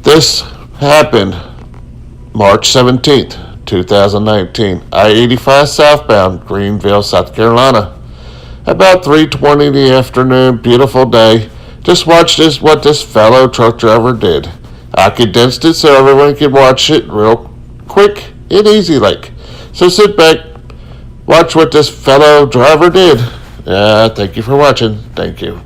This happened March 17th, 2019, I-85 southbound, Greenville, South Carolina. About 3:20 in the afternoon, beautiful day. Just watch what this fellow truck driver did. I condensed it so everyone could watch it real quick and easy like. So sit back, watch what this fellow driver did. Thank you for watching. Thank you.